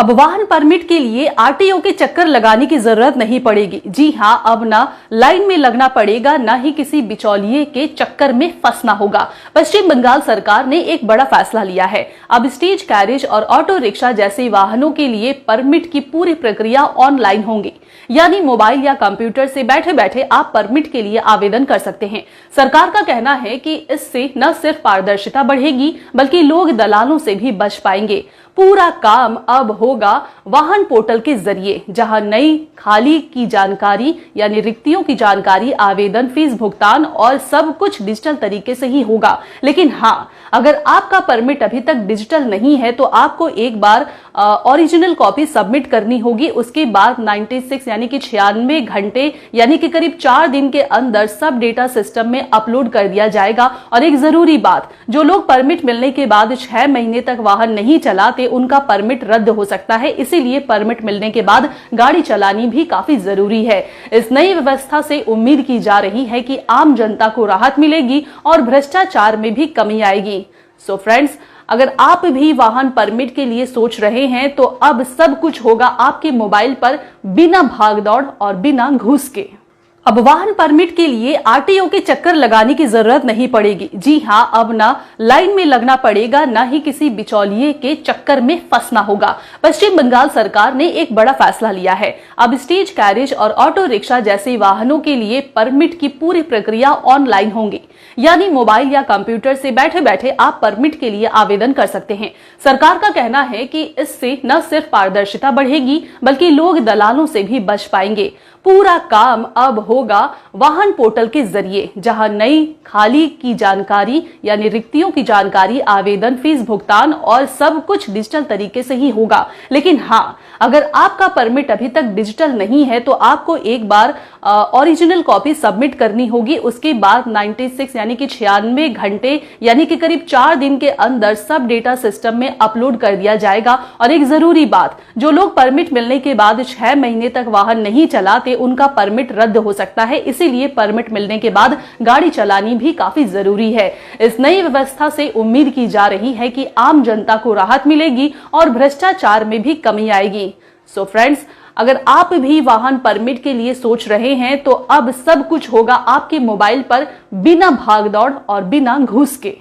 अब वाहन परमिट के लिए आरटीओ के चक्कर लगाने की जरूरत नहीं पड़ेगी। जी हां, अब ना लाइन में लगना पड़ेगा, ना ही किसी बिचौलिए के चक्कर में फंसना होगा। पश्चिम बंगाल सरकार ने एक बड़ा फैसला लिया है। अब स्टेज कैरेज और ऑटो रिक्शा जैसे वाहनों के लिए परमिट की पूरी प्रक्रिया ऑनलाइन होंगी, यानी मोबाइल या कंप्यूटर से बैठे बैठे आप परमिट के लिए आवेदन कर सकते हैं। सरकार का कहना है कि इससे न सिर्फ पारदर्शिता बढ़ेगी, बल्कि लोग दलालों से भी बच पाएंगे। पूरा काम अब होगा वाहन पोर्टल के जरिए, जहां नई खाली की जानकारी यानी रिक्तियों की जानकारी, आवेदन, फीस भुगतान और सब कुछ डिजिटल तरीके से ही होगा। लेकिन हाँ, अगर आपका परमिट अभी तक डिजिटल नहीं है तो आपको एक बार ओरिजिनल कॉपी सबमिट करनी होगी। उसके बाद 96 यानी कि 96 घंटे यानी कि करीब 4 दिन के अंदर सब डेटा सिस्टम में अपलोड कर दिया जाएगा। और एक जरूरी बात, जो लोग परमिट मिलने के बाद 6 महीने तक वाहन नहीं चलाते, उनका परमिट रद्द हो सकता है। इसीलिए परमिट मिलने के बाद गाड़ी चलानी भी काफी जरूरी है। इस नई व्यवस्था से उम्मीद की जा रही है कि आम जनता को राहत मिलेगी और भ्रष्टाचार में भी कमी आएगी। सो फ्रेंड्स, अगर आप भी वाहन परमिट के लिए सोच रहे हैं तो अब सब कुछ होगा आपके मोबाइल पर, बिना भागदौड़ और बिना घूस के। अब वाहन परमिट के लिए आरटीओ के चक्कर लगाने की जरूरत नहीं पड़ेगी। जी हां, अब ना लाइन में लगना पड़ेगा, ना ही किसी बिचौलिए के चक्कर में फंसना होगा। पश्चिम बंगाल सरकार ने एक बड़ा फैसला लिया है। अब स्टेज कैरेज और ऑटो रिक्शा जैसे वाहनों के लिए परमिट की पूरी प्रक्रिया ऑनलाइन होंगी, यानी मोबाइल या कंप्यूटर से बैठे बैठे आप परमिट के लिए आवेदन कर सकते हैं। सरकार का कहना है कि इससे न सिर्फ पारदर्शिता बढ़ेगी, बल्कि लोग दलालों से भी बच पाएंगे। पूरा काम अब होगा वाहन पोर्टल के जरिए, जहां नई खाली की जानकारी यानी रिक्तियों की जानकारी, आवेदन, फीस भुगतान और सब कुछ डिजिटल तरीके से ही होगा। लेकिन हाँ, अगर आपका परमिट अभी तक डिजिटल नहीं है तो आपको एक बार ओरिजिनल कॉपी सबमिट करनी होगी। उसके बाद 96 यानी कि 96 घंटे यानी कि करीब 4 दिन के अंदर सब डेटा सिस्टम में अपलोड कर दिया जाएगा। और एक जरूरी बात, जो लोग परमिट मिलने के बाद 6 महीने तक वाहन नहीं चलाते, उनका परमिट रद्द हो सकता है। इसीलिए परमिट मिलने के बाद गाड़ी चलानी भी काफी जरूरी है। इस नई व्यवस्था से उम्मीद की जा रही है कि आम जनता को राहत मिलेगी और भ्रष्टाचार में भी कमी आएगी। सो फ्रेंड्स, अगर आप भी वाहन परमिट के लिए सोच रहे हैं तो अब सब कुछ होगा आपके मोबाइल पर, बिना भागदौड़ और बिना घूस के।